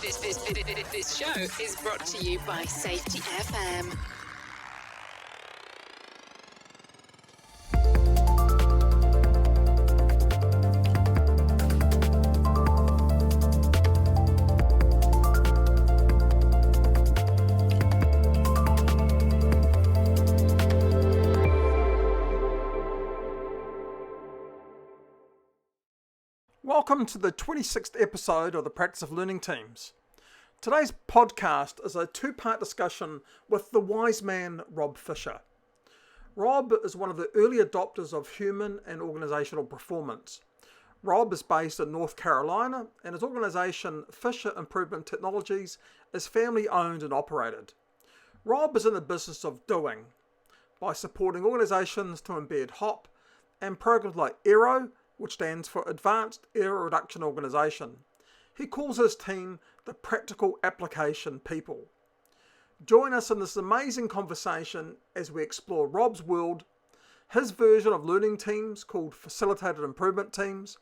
This show is brought to you by Safety FM. Welcome to the 26th episode of the Practice of Learning Teams. Today's podcast is a two-part discussion with the wise man Rob Fisher. Rob is one of the early adopters of human and organizational performance. Rob is based in North Carolina and his organization Fisher Improvement Technologies is family owned and operated. Rob is in the business of doing by supporting organizations to embed HOP and programs like AERO, which stands for Advanced Error Reduction Organization. He calls his team the Practical Application People. Join us in this amazing conversation as we explore Rob's world, his version of learning teams called Facilitated Improvement Teams,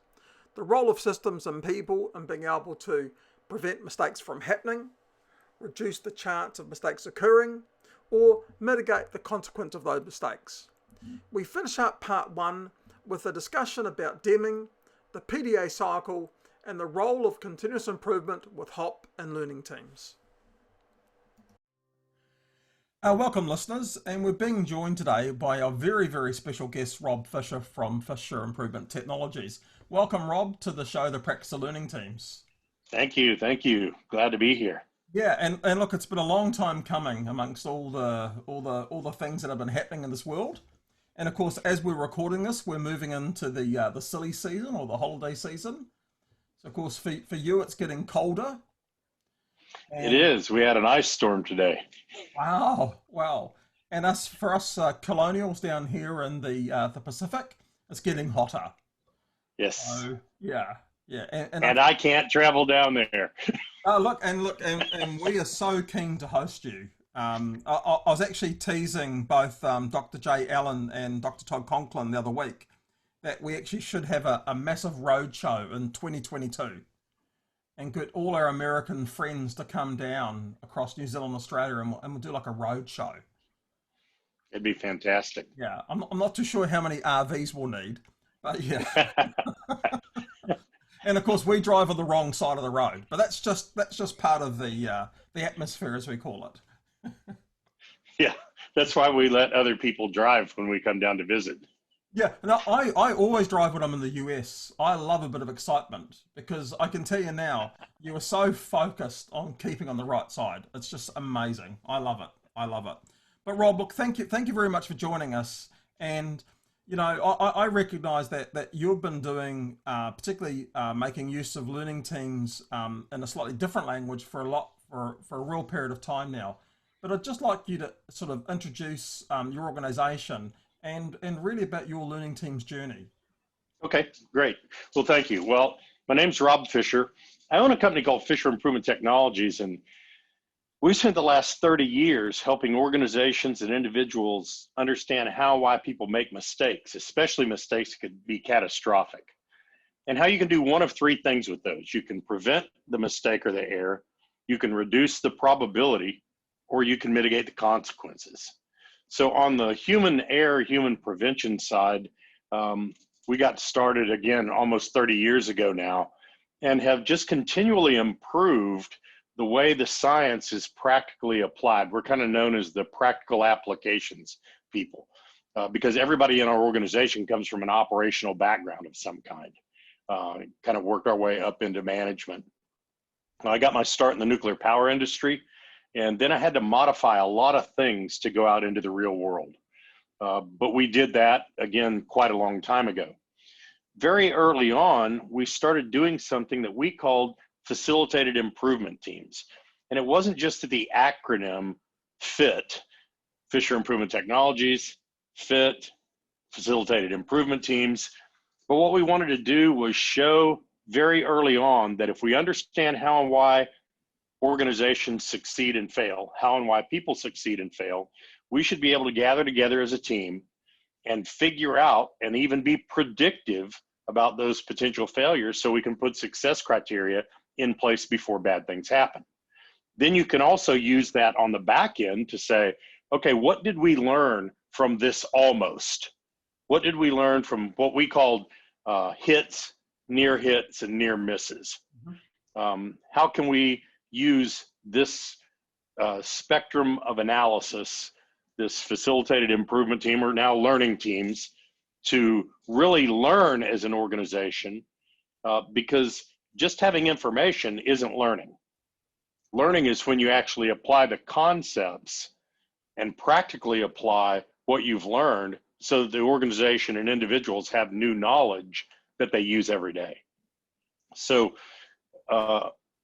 the role of systems and people in being able to prevent mistakes from happening, reduce the chance of mistakes occurring, or mitigate the consequence of those mistakes. We finish up part one with a discussion about Demming, the PDCA cycle, and the role of continuous improvement with HOP and learning teams. Welcome listeners, and we're being joined today by our very, very special guest, Rob Fisher from Fisher Improvement Technologies. Welcome, Rob, to the show, The Practice of Learning Teams. Thank you. Glad to be here. Yeah, and look, it's been a long time coming amongst all the things that have been happening in this world. And of course, as we're recording this, we're moving into the silly season or the holiday season. So of course, for you, it's getting colder. It is. We had an ice storm today. Wow. And for us colonials down here in the Pacific, it's getting hotter. Yes. So, yeah. And I can't travel down there. Look, and we are so keen to host you. I was actually teasing both Dr. Jay Allen and Dr. Todd Conklin the other week that we actually should have a massive road show in 2022 and get all our American friends to come down across New Zealand, Australia, and we'll do like a road show. It'd be fantastic. Yeah, I'm not too sure how many RVs we'll need, but yeah. And of course, we drive on the wrong side of the road, but that's just part of the atmosphere, as we call it. Yeah, that's why we let other people drive when we come down to visit. Yeah, no, I always drive when I'm in the US. I love a bit of excitement because I can tell you now, you are so focused on keeping on the right side. It's just amazing. I love it. But Rob, look, thank you very much for joining us. And you know, I recognise that you've been doing, particularly making use of learning teams in a slightly different language for a real period of time now. But I'd just like you to sort of introduce your organisation and really about your learning team's journey. Okay, great. Well, thank you. Well, my name's Rob Fisher. I own a company called Fisher Improvement Technologies, and we spent the last 30 years helping organizations and individuals understand why people make mistakes, especially mistakes that could be catastrophic, and how you can do one of three things with those. You can prevent the mistake or the error, you can reduce the probability, or you can mitigate the consequences. So on the human error, human prevention side, we got started again almost 30 years ago now, and have just continually improved the way the science is practically applied. We're kind of known as the practical applications people, because everybody in our organization comes from an operational background of some kind, kind of worked our way up into management. I got my start in the nuclear power industry, and then I had to modify a lot of things to go out into the real world. But we did that, again, quite a long time ago. Very early on, we started doing something that we called Facilitated Improvement Teams. And it wasn't just the acronym FIT, Fisher Improvement Technologies, FIT, Facilitated Improvement Teams. But what we wanted to do was show very early on that if we understand how and why organizations succeed and fail, how and why people succeed and fail, we should be able to gather together as a team and figure out and even be predictive about those potential failures so we can put success criteria in place before bad things happen. Then you can also use that on the back end to say, okay, what did we learn from this almost? What did we learn from what we called hits, near hits, and near misses? How can we use this spectrum of analysis, this facilitated improvement team, or now learning teams, to really learn as an organization? Because just having information isn't learning. Learning is when you actually apply the concepts and practically apply what you've learned so that the organization and individuals have new knowledge that they use every day. So,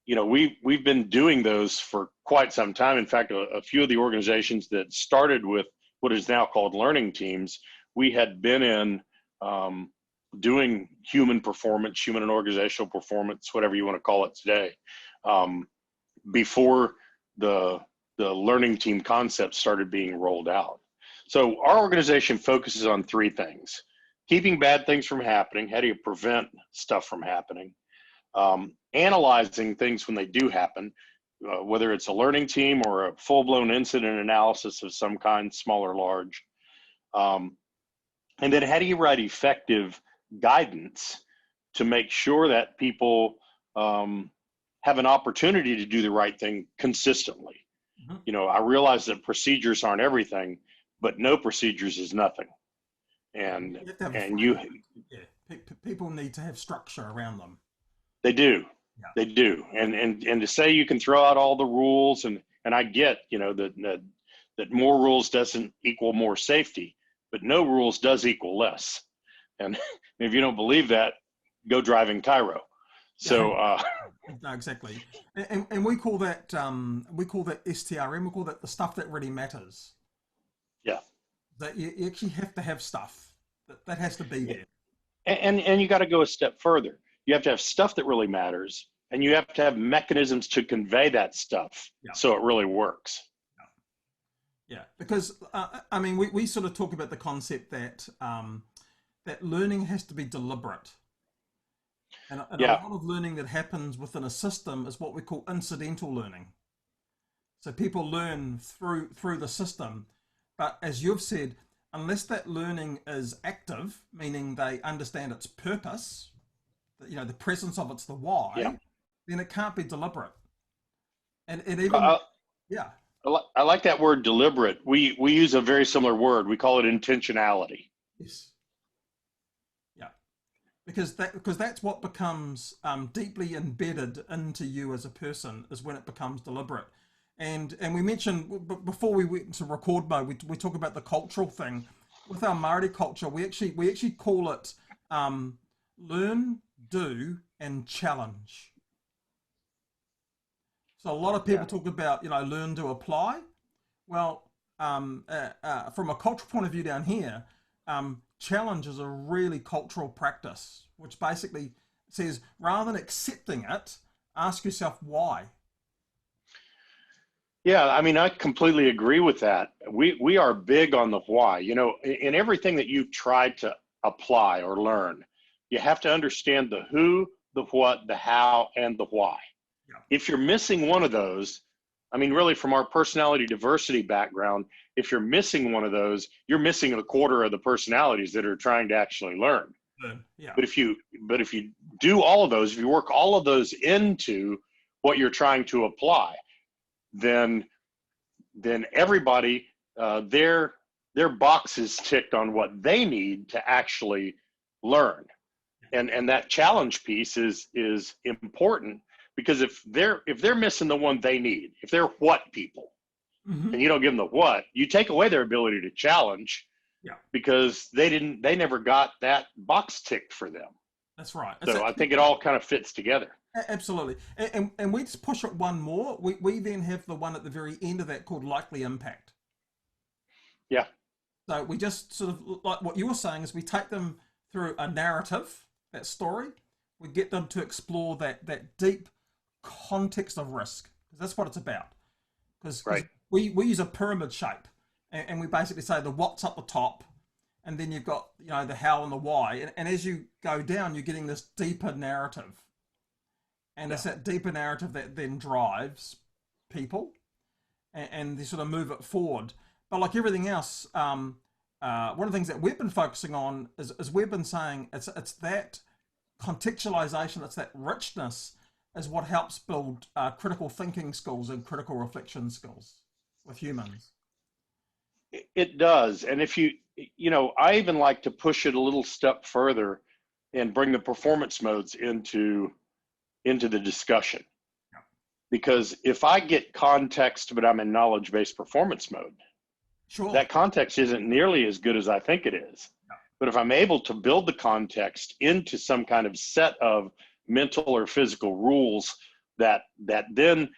we've been doing those for quite some time. In fact, a few of the organizations that started with what is now called learning teams, we had been in doing human performance, human and organizational performance, whatever you want to call it today, before the learning team concept started being rolled out. So our organization focuses on three things: keeping bad things from happening. How do you prevent stuff from happening? Analyzing things when they do happen, whether it's a learning team or a full-blown incident analysis of some kind, small or large. And then how do you write effective guidance to make sure that people have an opportunity to do the right thing consistently? I realize that procedures aren't everything, but no procedures is nothing. And people need to have structure around them. They do. Yeah. They do. And to say you can throw out all the rules, and I get, that more rules doesn't equal more safety, but no rules does equal less. And if you don't believe that, go drive in Cairo. So no, exactly. And we call that STRM, we call that the stuff that really matters. Yeah. That you actually have to have stuff that has to be there. And you got to go a step further. You have to have stuff that really matters, and you have to have mechanisms to convey that stuff so it really works. Yeah, because we sort of talk about the concept that that learning has to be deliberate, and a lot of learning that happens within a system is what we call incidental learning. So people learn through the system, but as you've said, unless that learning is active, meaning they understand its purpose, the presence of it's the why, then it can't be deliberate. And even I like that word deliberate. We use a very similar word. We call it intentionality. Yes. Yeah. Because that's what becomes deeply embedded into you as a person, is when it becomes deliberate. And we mentioned before we went to record mode, we talk about the cultural thing. With our Māori culture, we actually call it learn, do, and challenge. So a lot of people talk about, learn to apply. Well, from a cultural point of view down here, challenge is a really cultural practice, which basically says, rather than accepting it, ask yourself why. Yeah, I completely agree with that. We are big on the why. In everything that you've tried to apply or learn, you have to understand the who, the what, the how, and the why. Yeah. If you're missing one of those, really from our personality diversity background, if you're missing one of those, you're missing a quarter of the personalities that are trying to actually learn. Yeah. But if you do all of those, if you work all of those into what you're trying to apply, then everybody, their box is ticked on what they need to actually learn. And that challenge piece is important, because if they're missing the one they need, if they're what people, and you don't give them the what, you take away their ability to challenge, because they never got that box ticked for them. That's right. So I think it all kind of fits together. Absolutely. And we just push it one more. We then have the one at the very end of that called likely impact. Yeah. So we just sort of, like what you were saying, is we take them through a narrative, that story. We get them to explore that deep context of risk, because that's what it's about. Because we use a pyramid shape, and we basically say the what's up the top, and then you've got the how and the why, and as you go down, you're getting this deeper narrative. And it's that deeper narrative that then drives people, and they sort of move it forward. But like everything else, one of the things that we've been focusing on is we've been saying it's that contextualization, it's that richness is what helps build critical thinking skills and critical reflection skills with humans. It does. And if I even like to push it a little step further and bring the performance modes into the discussion. Yeah. Because if I get context, but I'm in knowledge-based performance mode, sure, that context isn't nearly as good as I think it is. Yeah. But if I'm able to build the context into some kind of set of mental or physical rules that then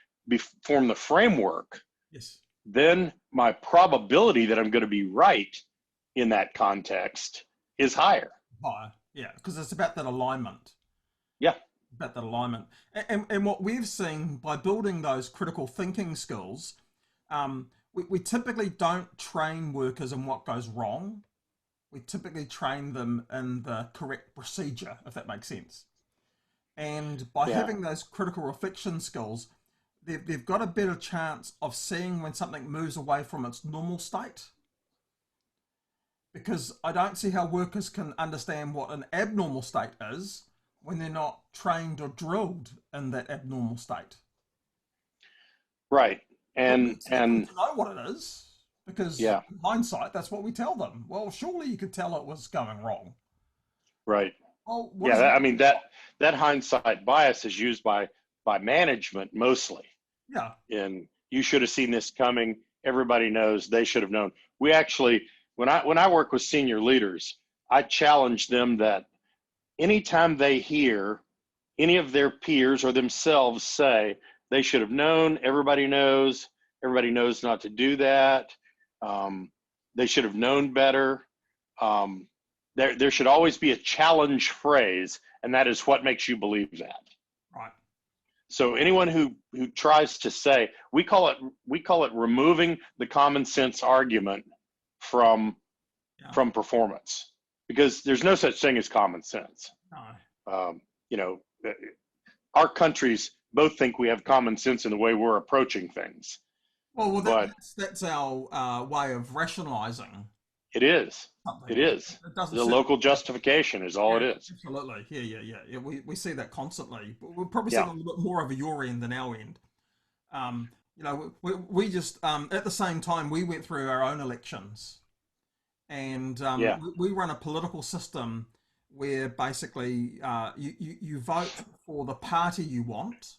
form the framework, yes, then my probability that I'm going to be right in that context is higher. higher, yeah, because it's about that alignment. Yeah. About that alignment. And what we've seen by building those critical thinking skills, we typically don't train workers in what goes wrong. We typically train them in the correct procedure, if that makes sense. And by having those critical reflection skills, they've got a better chance of seeing when something moves away from its normal state. Because I don't see how workers can understand what an abnormal state is when they're not trained or drilled in that abnormal state. Right. And to know what it is, because in hindsight, that's what we tell them. Well, surely you could tell it was going wrong. Right. Well, that hindsight bias is used by management mostly. Yeah. And you should have seen this coming. Everybody knows they should have known. We actually, when I work with senior leaders, I challenge them that anytime they hear any of their peers or themselves say they should have known, everybody knows not to do that, they should have known better, there should always be a challenge phrase, and that is what makes you believe that. Right. So anyone who tries to say, we call it removing the common sense argument from performance, because there's no such thing as common sense. No. Our countries both think we have common sense in the way we're approaching things. Well, that's our way of rationalizing. It is. Something. It is. The local justification is all it is. Absolutely. Yeah. We see that constantly. We're probably seeing a little bit more of a your end than our end. We just at the same time we went through our own elections, and we run a political system where basically you vote for the party you want,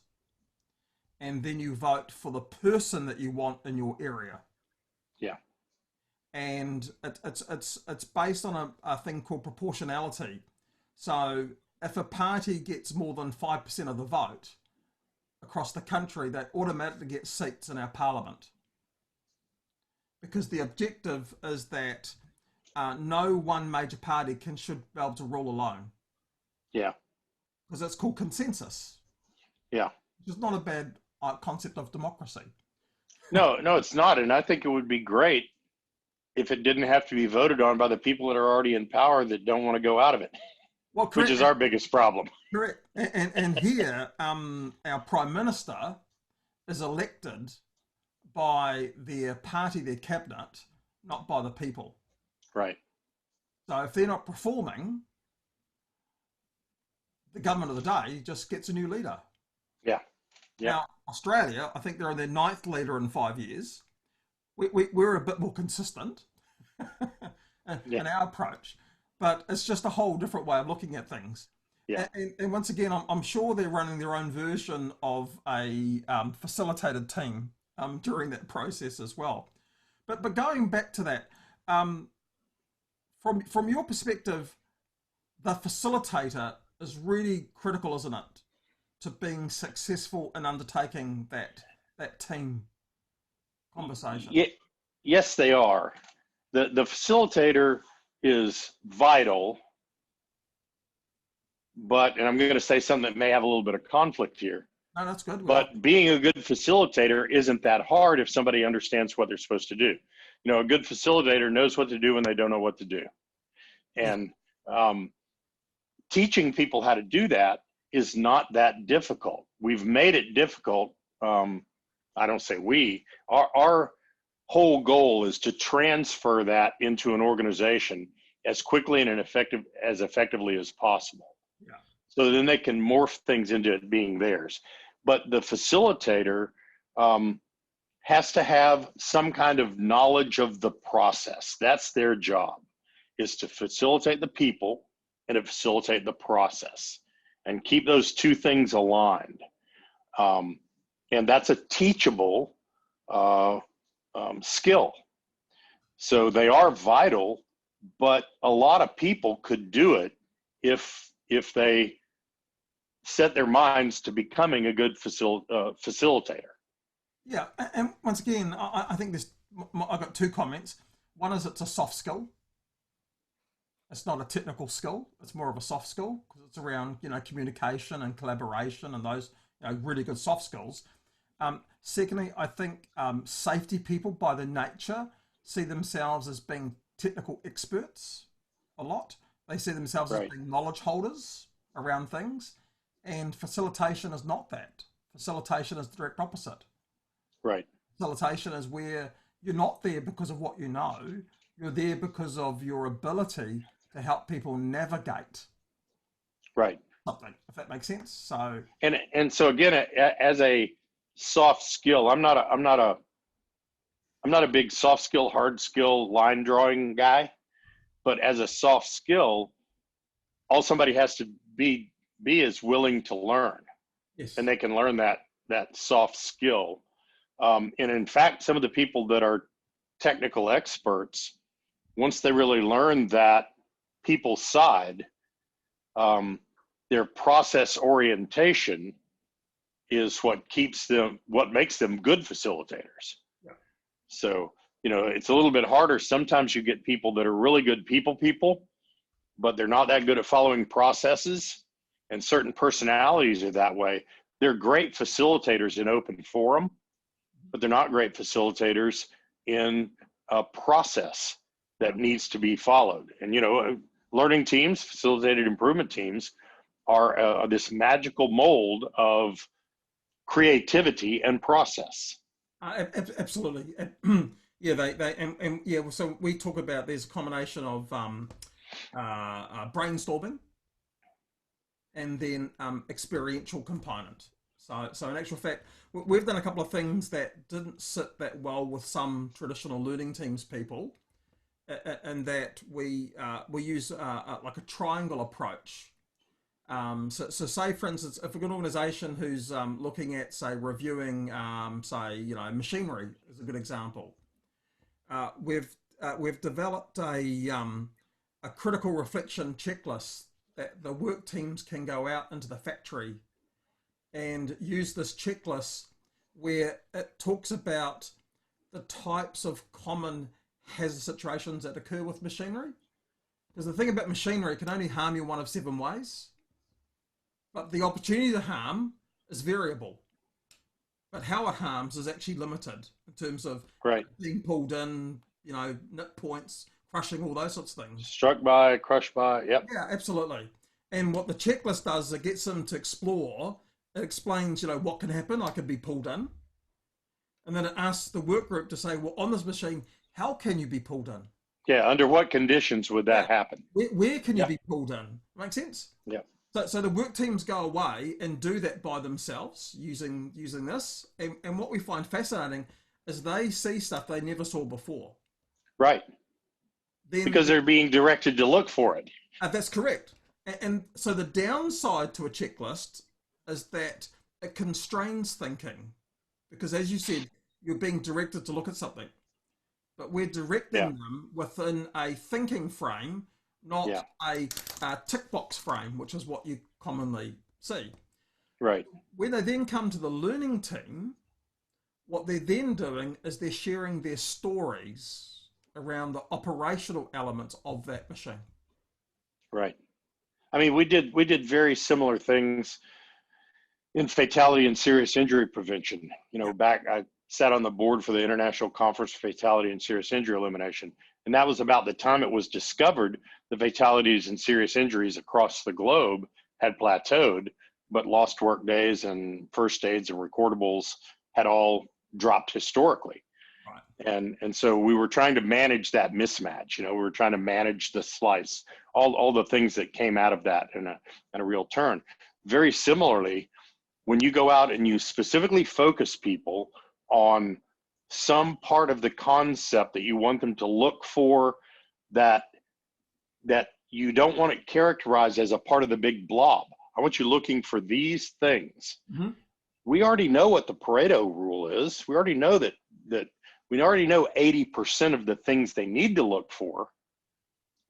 and then you vote for the person that you want in your area. Yeah. And it's based on a thing called proportionality. So if a party gets more than 5% of the vote across the country, they automatically get seats in our parliament. Because the objective is that no one major party should be able to rule alone. Yeah. Because it's called consensus. Yeah. Which is not a bad concept of democracy. No, it's not. And I think it would be great if it didn't have to be voted on by the people that are already in power that don't want to go out of it. Well, which is our biggest problem. Correct. And here, our Prime Minister is elected by their party, their cabinet, not by the people. Right. So if they're not performing, the government of the day just gets a new leader. Yeah. Now, Australia, I think they're on their 9th leader in 5 years. We're a bit more consistent in our approach, but it's just a whole different way of looking at things. Yeah. And once again, I'm sure they're running their own version of a facilitated team during that process as well. But going back to that, from your perspective, the facilitator is really critical, isn't it, to being successful in undertaking that team conversation? Yes, they are. The facilitator is vital, and I'm going to say something that may have a little bit of conflict here. No, that's good. But being a good facilitator isn't that hard if somebody understands what they're supposed to do. A good facilitator knows what to do when they don't know what to do. And teaching people how to do that is not that difficult. We've made it difficult. I don't say we. Our whole goal is to transfer that into an organization as quickly and as effectively as possible. Yeah. So then they can morph things into it being theirs. But the facilitator has to have some kind of knowledge of the process. That's their job, is to facilitate the people and to facilitate the process and keep those two things aligned. And that's a teachable skill. So they are vital, but a lot of people could do it if they set their minds to becoming a good facilitator. Yeah, and once again, I think I've got two comments. One is it's a soft skill. It's not a technical skill. It's more of a soft skill because it's around, communication and collaboration and those, really good soft skills. Secondly, I think safety people by their nature see themselves as being technical experts a lot. They see themselves as being knowledge holders around things, and facilitation is not that. Facilitation is the direct opposite. Right. Facilitation is where you're not there because of what you know. You're there because of your ability to help people navigate something, if that makes sense. So and so again, as a soft skill, I'm not a big soft skill, hard skill line drawing guy, but as a soft skill, all somebody has to be is willing to learn. Yes. And they can learn that soft skill. And in fact, some of the people that are technical experts, once they really learn that people side, their process orientation is what makes them good facilitators. Yeah. So, it's a little bit harder. Sometimes you get people that are really good people, but they're not that good at following processes, and certain personalities are that way. They're great facilitators in open forum, but they're not great facilitators in a process that needs to be followed. And, learning teams, facilitated improvement teams are this magical mold of creativity and process. Absolutely. Yeah, so we talk about there's a combination of brainstorming and then experiential component. So in actual fact, we've done a couple of things that didn't sit that well with some traditional learning teams people, and that we use like a triangle approach. So say for instance, if we've got an organization who's looking at, say, reviewing, machinery is a good example. We've developed a critical reflection checklist that the work teams can go out into the factory and use this checklist where it talks about the types of common hazard situations that occur with machinery. Because the thing about machinery, it can only harm you one of 7 ways, but the opportunity to harm is variable. But how it harms is actually limited in terms of being pulled in, nip points, crushing, all those sorts of things. Struck by, crushed by, yep. Yeah, absolutely. And what the checklist does is it gets them to explore. It explains, what can happen. I could be pulled in. And then it asks the work group to say, well, on this machine, how can you be pulled in? Yeah, under what conditions would that happen? Where can you be pulled in? Make sense? Yeah. So the work teams go away and do that by themselves using this. And what we find fascinating is they see stuff they never saw before. Right. Because they're being directed to look for it. That's correct. And so the downside to a checklist is that it constrains thinking. Because as you said, you're being directed to look at something. But we're directing them within a thinking frame, not a tick box frame, which is what you commonly see. Right. When they then come to the learning team, what they're then doing is they're sharing their stories around the operational elements of that machine. Right. I mean, we did very similar things in fatality and serious injury prevention. I sat on the board for the International Conference for Fatality and Serious Injury Elimination. And that was about the time it was discovered the fatalities and serious injuries across the globe had plateaued. but lost work days and first aids and recordables had all dropped historically. Right. And so we were trying to manage that mismatch. We were trying to manage the slice, all the things that came out of that in a real turn. Very similarly, when you go out and you specifically focus people on some part of the concept that you want them to look for, that you don't want it characterized as a part of the big blob. I want you looking for these things. Mm-hmm. We already know what the Pareto rule is. We already know that we already know 80% of the things they need to look for.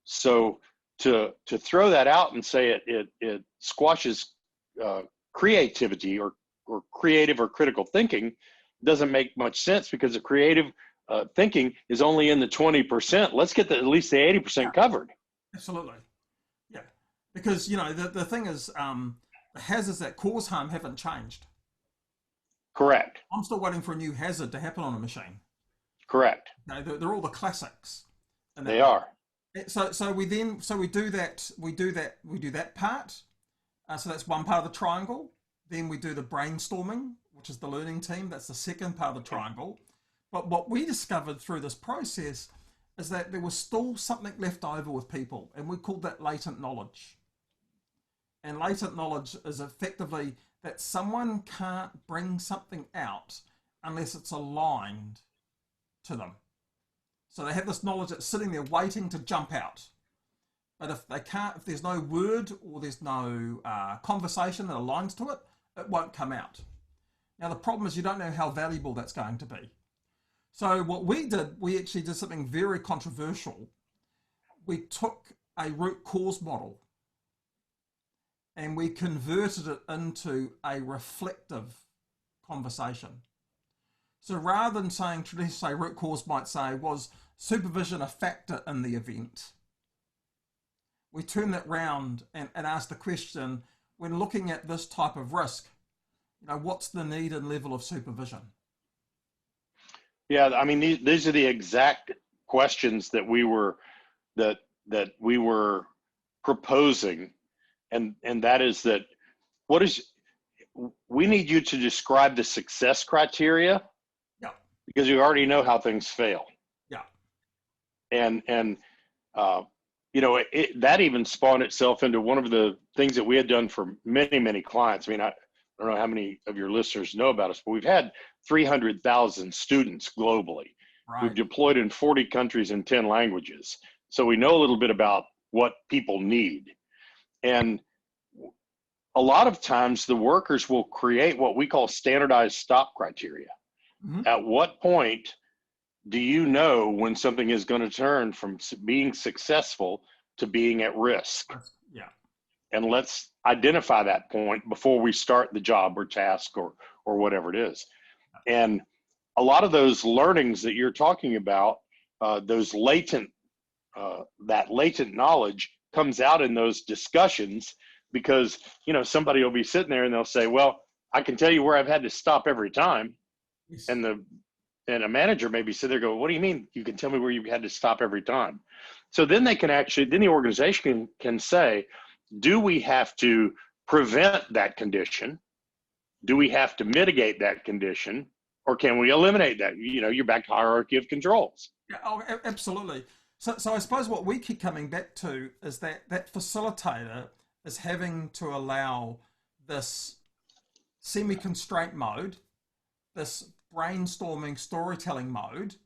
So to throw that out and say it squashes creativity or creative or critical thinking doesn't make much sense, because the creative thinking is only in the 20%. Let's get at least the 80% covered. Absolutely. Yeah. Because, the thing is, the hazards that cause harm haven't changed. Correct. I'm still waiting for a new hazard to happen on a machine. Correct. They're all the classics. They are. So we do that part. So that's one part of the triangle. Then we do the brainstorming, which is the learning team. That's the second part of the triangle. But what we discovered through this process is that there was still something left over with people, and we called that latent knowledge. And latent knowledge is effectively that someone can't bring something out unless it's aligned to them. So they have this knowledge that's sitting there waiting to jump out. But if there's no word or there's no conversation that aligns to it, it won't come out. Now, the problem is you don't know how valuable that's going to be. So what we actually did something very controversial. We took a root cause model and we converted it into a reflective conversation. So rather than saying, traditionally, root cause might say, was supervision a factor in the event? We turn that round and ask the question, when looking at this type of risk, what's the need and level of supervision? Yeah, I mean, these are the exact questions that we were proposing, and that is that we need you to describe the success criteria. Yeah. Because you already know how things fail. Yeah. And that even spawned itself into one of the things that we had done for many, many clients. I mean, I don't know how many of your listeners know about us, but we've had 300,000 students globally. Right. We've deployed in 40 countries in 10 languages. So we know a little bit about what people need. And a lot of times the workers will create what we call standardized stop criteria. Mm-hmm. At what point do you know when something is going to turn from being successful to being at risk? Yeah. And let's identify that point before we start the job or task or whatever it is. And a lot of those learnings that you're talking about, that latent knowledge comes out in those discussions, because, somebody will be sitting there and they'll say, well, I can tell you where I've had to stop every time. Yes. And a manager maybe sit there and go, what do you mean you can tell me where you had to stop every time? So then the organization can say, do we have to prevent that condition? Do we have to mitigate that condition? Or can we eliminate that? You're back to hierarchy of controls. Yeah, oh, absolutely. So I suppose what we keep coming back to is that facilitator is having to allow this semi-constraint mode, this brainstorming, storytelling mode,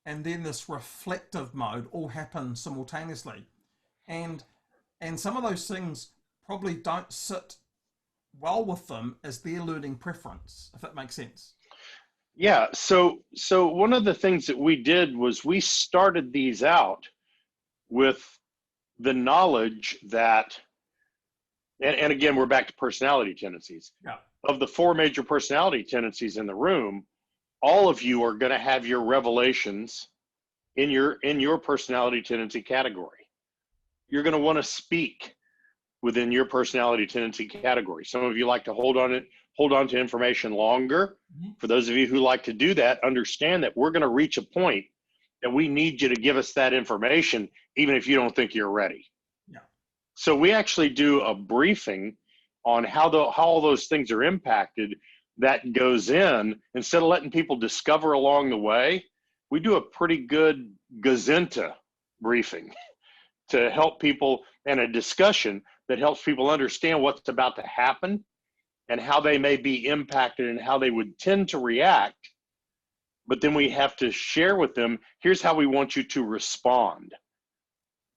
and then this reflective mode all happen simultaneously. And some of those things probably don't sit well with them as their learning preference, if that makes sense. Yeah, so one of the things that we did was we started these out with the knowledge that, and again, we're back to personality tendencies. Yeah. Of the 4 major personality tendencies in the room, all of you are going to have your revelations in your personality tendency category. You're going to want to speak within your personality tendency category. Some of you like to hold on to information longer. Mm-hmm. For those of you who like to do that, understand that we're going to reach a point that we need you to give us that information, even if you don't think you're ready. Yeah. So we actually do a briefing on how all those things are impacted, that goes in, instead of letting people discover along the way, we do a pretty good Gazenta briefing to help people, and a discussion that helps people understand what's about to happen and how they may be impacted and how they would tend to react. But then we have to share with them, here's how we want you to respond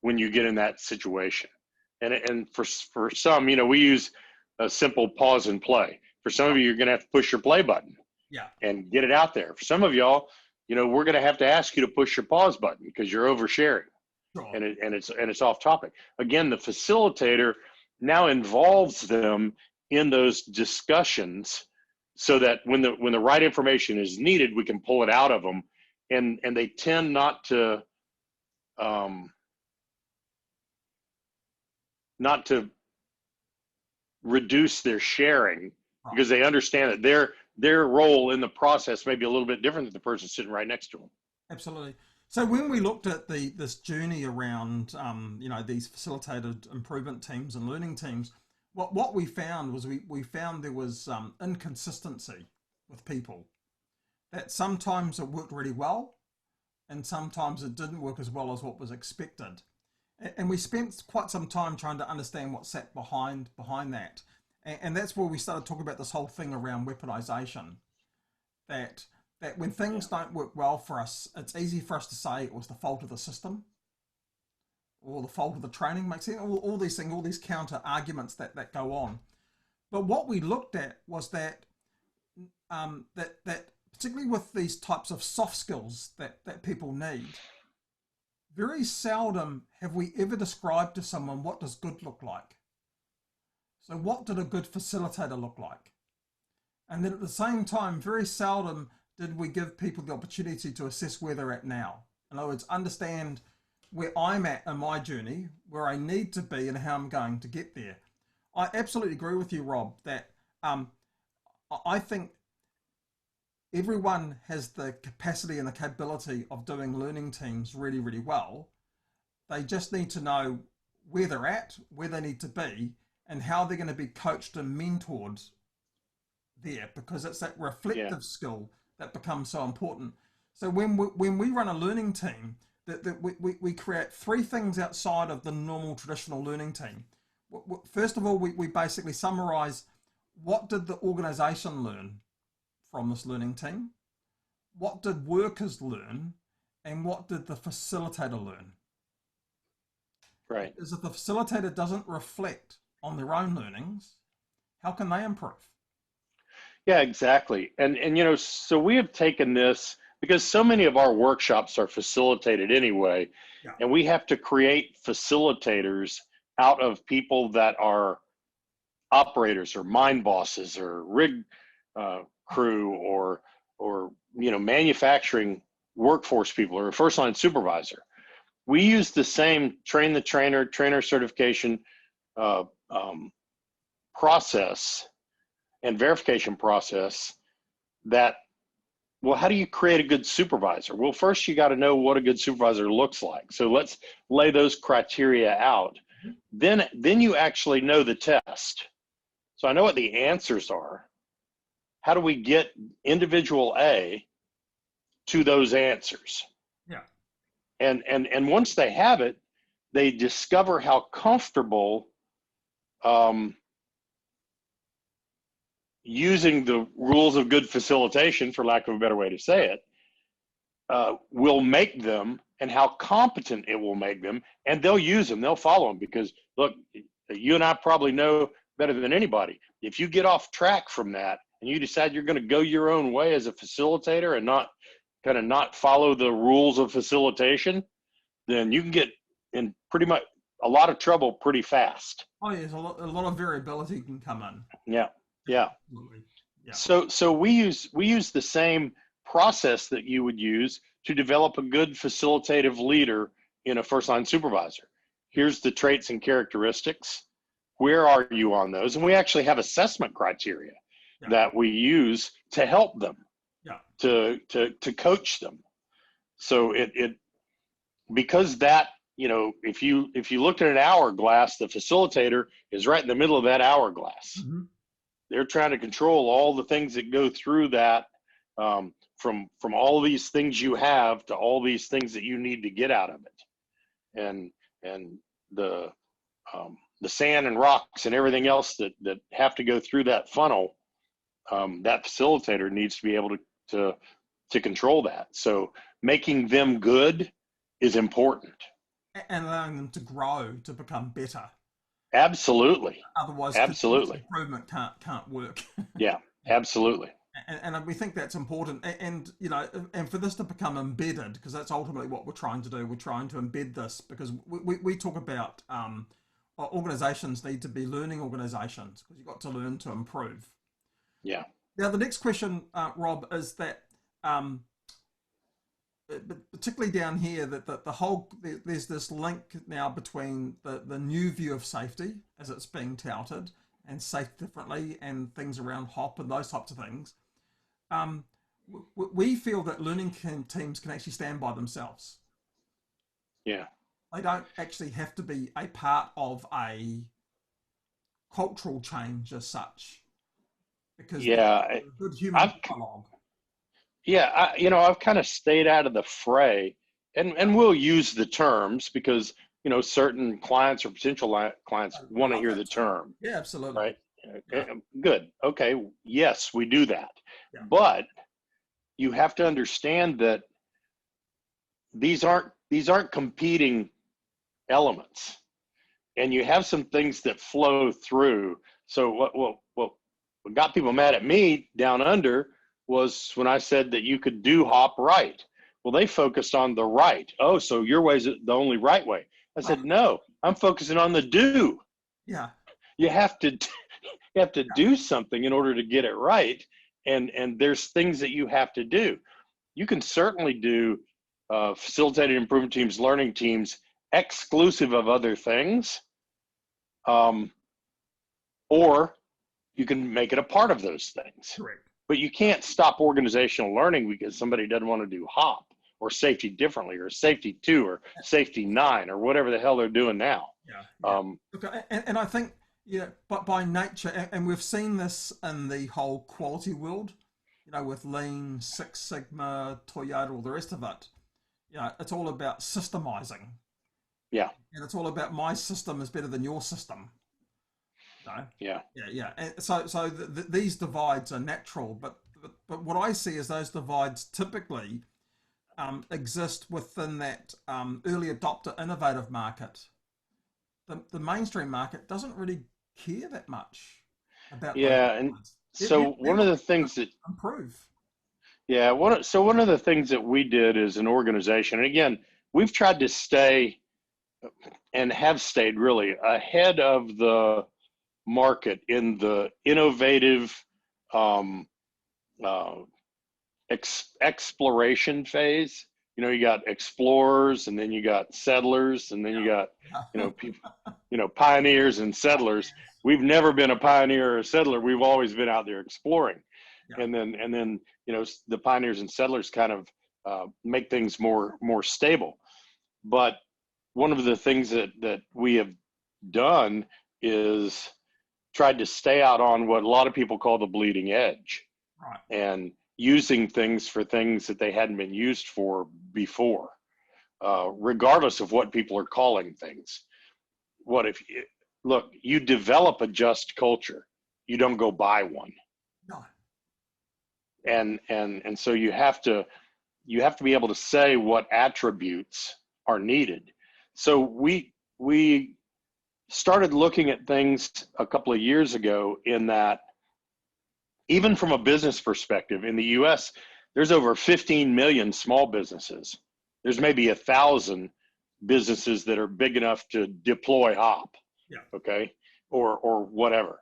when you get in that situation. And for some, we use a simple pause and play. For some of you, you're going to have to push your play button and get it out there. For some of y'all, we're going to have to ask you to push your pause button because you're oversharing. Sure. And it's off topic. Again, the facilitator now involves them in those discussions so that when the right information is needed, we can pull it out of them, and they tend not to reduce their sharing because they understand that their role in the process may be a little bit different than the person sitting right next to them. Absolutely. So when we looked at this journey around these facilitated improvement teams and learning teams, what we found was we found there was inconsistency with people, that sometimes it worked really well and sometimes it didn't work as well as what was expected. And we spent quite some time trying to understand what sat behind that. And that's where we started talking about this whole thing around weaponization, that when things don't work well for us, it's easy for us to say it was the fault of the system or the fault of the training. Makes sense? All these things, all these counter arguments that go on. But what we looked at was that that particularly with these types of soft skills that people need, very seldom have we ever described to someone, what does good look like? So what did a good facilitator look like? And then at the same time, very seldom did we give people the opportunity to assess where they're at now. In other words, understand where I'm at in my journey, where I need to be and how I'm going to get there. I absolutely agree with you, Rob, that I think everyone has the capacity and the capability of doing learning teams really, really well. They just need to know where they're at, where they need to be, and how they're going to be coached and mentored there, because it's that reflective skill that becomes so important. So when we run a learning team, we create three things outside of the normal traditional learning team. First of all, we basically summarize, what did the organization learn from this learning team? What did workers learn? And what did the facilitator learn? Right. Because if the facilitator doesn't reflect on their own learnings, how can they improve? Yeah, exactly. And so we have taken this, because so many of our workshops are facilitated anyway, and we have to create facilitators out of people that are operators or mine bosses or rig crew or manufacturing workforce people or a first line supervisor. We use the same train the trainer certification process and verification process that, well, how do you create a good supervisor? Well, first you got to know what a good supervisor looks like. So let's lay those criteria out. Then you actually know the test. So I know what the answers are. How do we get individual A to those answers? Yeah. And once they have it, they discover how comfortable using the rules of good facilitation, for lack of a better way to say it, will make them, and how competent it will make them, and they'll use them, they'll follow them, because look, you and I probably know better than anybody, if you get off track from that and you decide you're going to go your own way as a facilitator and not follow the rules of facilitation, then you can get in pretty much a lot of trouble pretty fast. Oh, yes, a lot of variability can come in. Yeah. Yeah. Absolutely. Yeah. So we use the same process that you would use to develop a good facilitative leader in a first line supervisor. Here's the traits and characteristics. Where are you on those? And we actually have assessment criteria that we use to help them, to coach them. So it because that if you looked at an hourglass, the facilitator is right in the middle of that hourglass. Mm-hmm. They're trying to control all the things that go through that, from all these things you have to all these things that you need to get out of it, and the sand and rocks and everything else that have to go through that funnel. That facilitator needs to be able to control that. So making them good is important, and allowing them to grow, to become better. Absolutely. Otherwise, Absolutely. improvement can't work. Yeah, absolutely. And we think that's important. And and for this to become embedded, because that's ultimately what we're trying to do. We're trying to embed this, because we talk about organizations need to be learning organizations, because you've got to learn to improve. Yeah. Now, the next question, Rob, is that particularly down here, that there's this link now between the new view of safety as it's being touted, and safe differently, and things around HOP and those types of things. We feel that learning teams can actually stand by themselves. Yeah. They don't actually have to be a part of a cultural change as such, because yeah, good human dialogue. Yeah, I've kind of stayed out of the fray, and we'll use the terms because certain clients or potential clients want to hear the term. Yeah, absolutely. Right. Yeah. Good. Okay. Yes, we do that. Yeah. But you have to understand that these aren't competing elements, and you have some things that flow through. So what got people mad at me down under was when I said that you could do HOP right. Well, they focused on the right. Oh, so your way is the only right way. I said, no, I'm focusing on the do. Yeah. You have to do something in order to get it right. And there's things that you have to do. You can certainly do facilitated improvement teams, learning teams, exclusive of other things. Or you can make it a part of those things. Correct. But you can't stop organizational learning because somebody doesn't want to do HOP or safety differently or safety 2 or safety 9 or whatever the hell they're doing now. Yeah. Look, and I think, but by nature, and we've seen this in the whole quality world, with Lean, Six Sigma, Toyota, all the rest of it. It's all about systemizing. Yeah. And it's all about my system is better than your system. Yeah. And so these divides are natural, but what I see is those divides typically exist within that early adopter innovative market. The mainstream market doesn't really care that much about. Yeah, and so one of the things that improve. Yeah, one of the things that we did as an organization, and again, we've tried to stay and have stayed really ahead of the market in the innovative exploration phase. You got explorers, and then you got settlers, and then you got people, pioneers and settlers. We've never been a pioneer or a settler. We've always been out there exploring. Yeah. And then the pioneers and settlers kind of make things more stable. But one of the things that we have done is tried to stay out on what a lot of people call the bleeding edge. Right. And using things for things that they hadn't been used for before, regardless of what people are calling things. Look, you develop a just culture, you don't go buy one. No. And so you have to be able to say what attributes are needed. So we started looking at things a couple of years ago in that, even from a business perspective, in the US, there's over 15 million small businesses. There's maybe 1,000 businesses that are big enough to deploy HOP, okay, or whatever.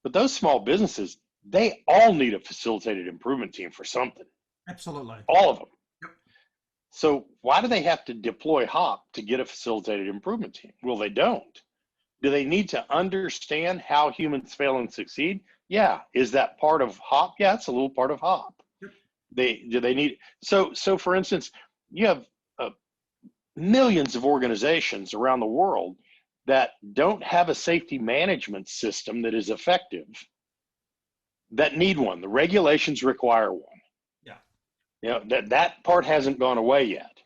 But those small businesses, they all need a facilitated improvement team for something. Absolutely. All of them. Yep. So why do they have to deploy HOP to get a facilitated improvement team? Well, they don't. Do they need to understand how humans fail and succeed? Yeah. Is that part of HOP? Yeah, it's a little part of HOP. Yep. Do they need, so for instance, you have millions of organizations around the world that don't have a safety management system that is effective, that need one. The regulations require one. Yeah. You know, that part hasn't gone away yet.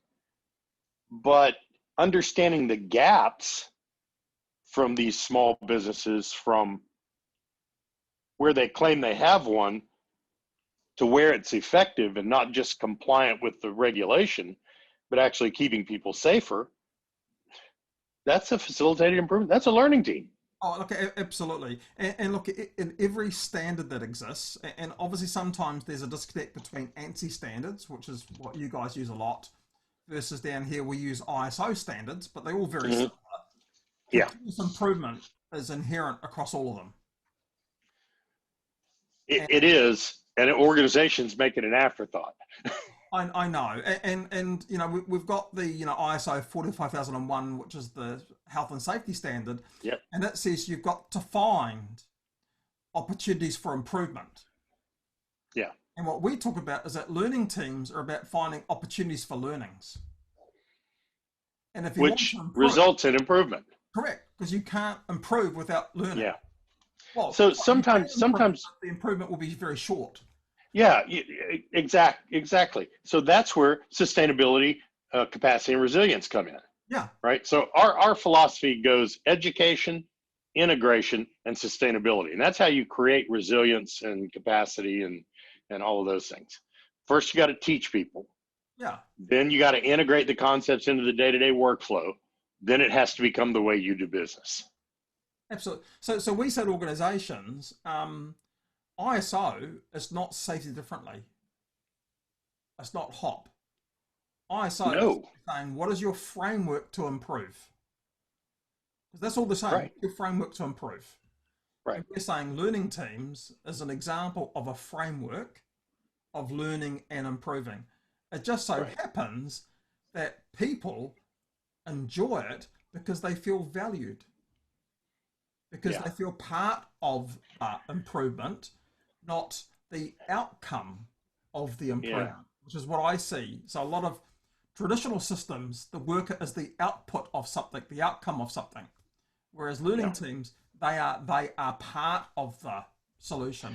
But understanding the gaps from these small businesses, from where they claim they have one to where it's effective and not just compliant with the regulation, but actually keeping people safer, that's a facilitated improvement. That's a learning team. Oh, look, absolutely. And look, in every standard that exists, and obviously sometimes there's a disconnect between ANSI standards, which is what you guys use a lot, versus down here we use ISO standards, but they're all very similar. Yeah. Continuous improvement is inherent across all of them. It is, and organizations make it an afterthought. I know, and you know, we've got the, you know, ISO 45001, which is the health and safety standard. Yep. And that says you've got to find opportunities for improvement. Yeah. And what we talk about is that learning teams are about finding opportunities for learnings. And if you which want to improve, results in improvement. correct, because you can't improve without learning. Yeah. Well, So sometimes the improvement will be very short. Yeah, exactly. So that's where sustainability, capacity, and resilience come in. Yeah. Right. So our philosophy goes education, integration, and sustainability, and that's how you create resilience and capacity and all of those things. First, you got to teach people. Yeah. Then you got to integrate the concepts into the day-to-day workflow. Then it has to become the way you do business. Absolutely. So we said organizations, ISO is not safety differently. It's not HOP. ISO is saying, what is your framework to improve? Because that's all they're saying, Right. your framework to improve. Right. And we're saying learning teams is an example of a framework of learning and improving. It just so happens that people enjoy it because they feel valued, because they feel part of improvement, not the outcome of the improvement, which is what I see. So a lot of traditional systems, the worker is the output of something, the outcome of something, whereas learning teams, they are part of the solution.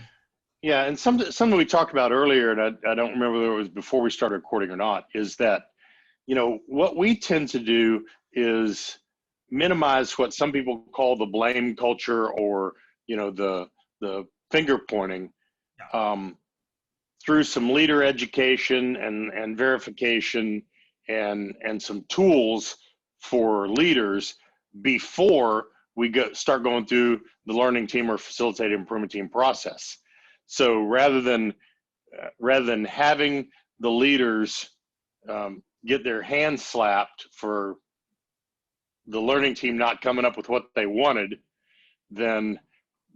Yeah, and something we talked about earlier, and I don't remember whether it was before we started recording or not, is that, you know, what we tend to do is minimize what some people call the blame culture, or, you know, the finger pointing, through some leader education and verification and some tools for leaders before we start going through the learning team or facilitated improvement team process. So rather than having the leaders get their hands slapped for the learning team not coming up with what they wanted, then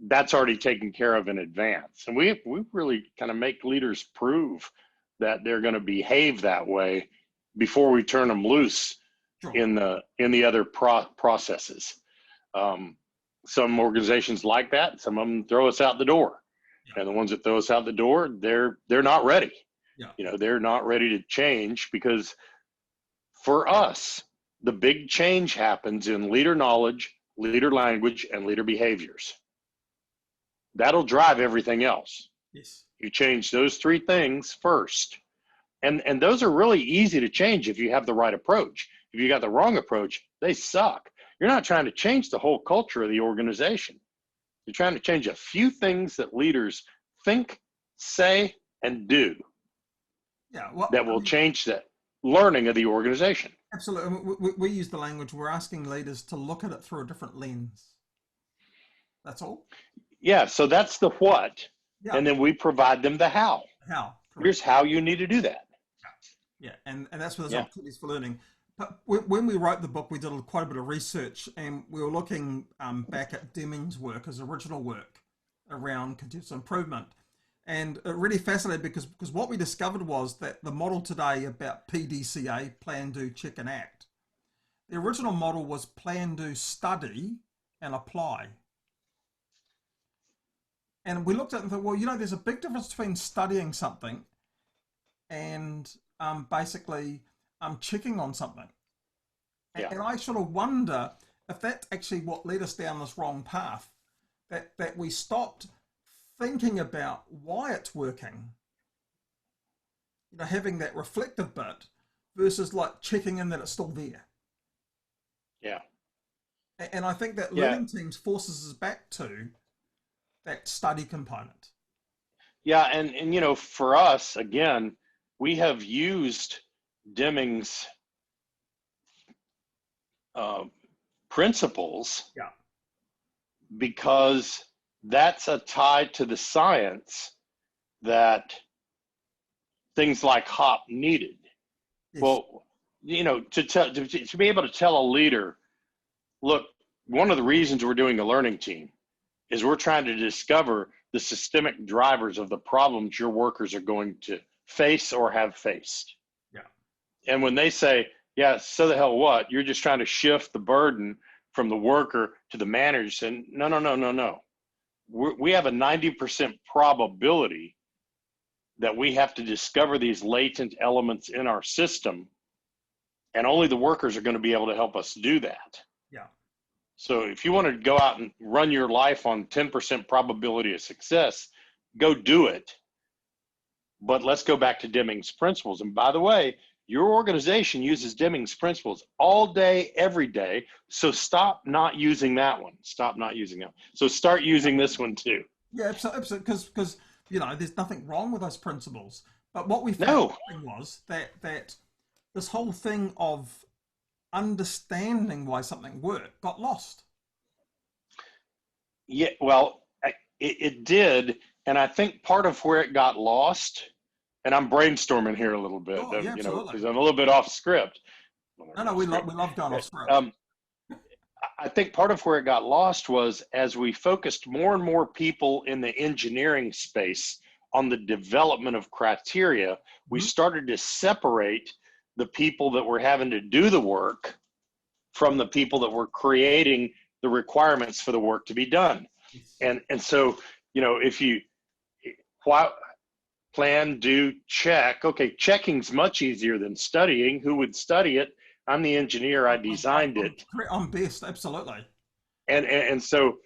that's already taken care of in advance. And we really kind of make leaders prove that they're going to behave that way before we turn them loose in the other processes. Some organizations like that, some of them throw us out the door. And the ones that throw us out the door, they're not ready. You know, they're not ready to change, because for us, the big change happens in leader knowledge, leader language, and leader behaviors. That'll drive everything else. Yes. You change those three things first. And those are really easy to change if you have the right approach. If you got the wrong approach, they suck. You're not trying to change the whole culture of the organization. You're trying to change a few things that leaders think, say, and do. That will change the learning of the organization. Absolutely. We use the language, we're asking leaders to look at it through a different lens. That's all. Yeah, so that's the what. Yeah. And then we provide them the how. How. Correct. Here's how you need to do that. Yeah, and that's where there's opportunities for learning. But when we wrote the book, we did quite a bit of research, and we were looking back at Demming's work, his original work around continuous improvement. And it really fascinated because what we discovered was that the model today about PDCA, plan, do, check, and act, the original model was plan, do, study, and apply. And we looked at it and thought, well, you know, there's a big difference between studying something and basically checking on something. And I sort of wonder if that's actually what led us down this wrong path, that we stopped thinking about why it's working, having that reflective bit versus like checking in that it's still there. Yeah. And I think that learning teams forces us back to that study component. Yeah, and for us, again, we have used Demming's principles because that's a tie to the science that things like HOP needed. Yes. Well, to be able to tell a leader, look, one of the reasons we're doing a learning team is we're trying to discover the systemic drivers of the problems your workers are going to face or have faced. Yeah. And when they say, yeah, so the hell what? You're just trying to shift the burden from the worker to the manager. And no. We have a 90% probability that we have to discover these latent elements in our system, and only the workers are going to be able to help us do that. Yeah. So if you want to go out and run your life on 10% probability of success, go do it. But let's go back to Demming's principles. And by the way, your organization uses Demming's principles all day, every day. So stop not using that one. Stop not using that. So start using this one too. Yeah, absolutely. Because there's nothing wrong with those principles. But what we found was that this whole thing of understanding why something worked got lost. Yeah, well, it did. And I think part of where it got lost, and I'm brainstorming here a little bit, because I'm a little bit off script. No, we love going off script. I think part of where it got lost was as we focused more and more people in the engineering space on the development of criteria, we started to separate the people that were having to do the work from the people that were creating the requirements for the work to be done. And so, if you plan, do, check. Okay, checking's much easier than studying. Who would study it? I'm the engineer. I designed it. I'm best, absolutely. And so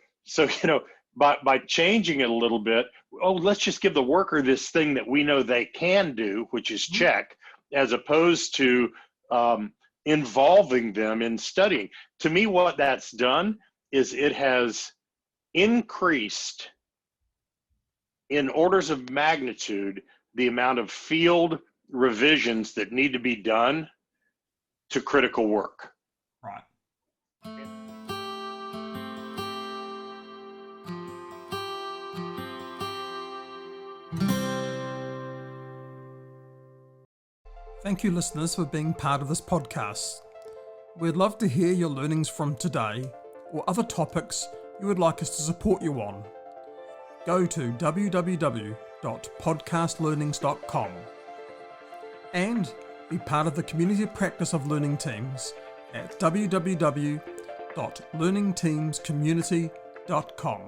by changing it a little bit, let's just give the worker this thing that we know they can do, which is check, as opposed to involving them in studying. To me, what that's done is it has increased in orders of magnitude the amount of field revisions that need to be done to critical work. Right. Thank you, listeners, for being part of this podcast. We'd love to hear your learnings from today or other topics you would like us to support you on. Go to www.podcastlearnings.com and be part of the community practice of learning teams at www.learningteamscommunity.com.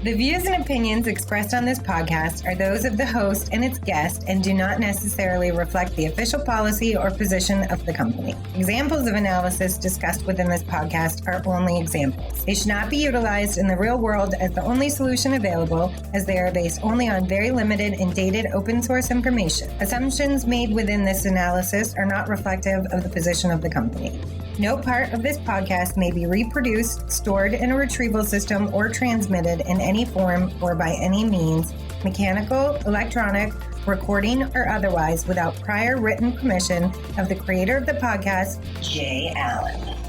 The views and opinions expressed on this podcast are those of the host and its guest and do not necessarily reflect the official policy or position of the company. Examples of analysis discussed within this podcast are only examples. They should not be utilized in the real world as the only solution available, as they are based only on very limited and dated open source information. Assumptions made within this analysis are not reflective of the position of the company. No part of this podcast may be reproduced, stored in a retrieval system, or transmitted in any form or by any means, mechanical, electronic, recording, or otherwise, without prior written permission of the creator of the podcast, Jay Allen.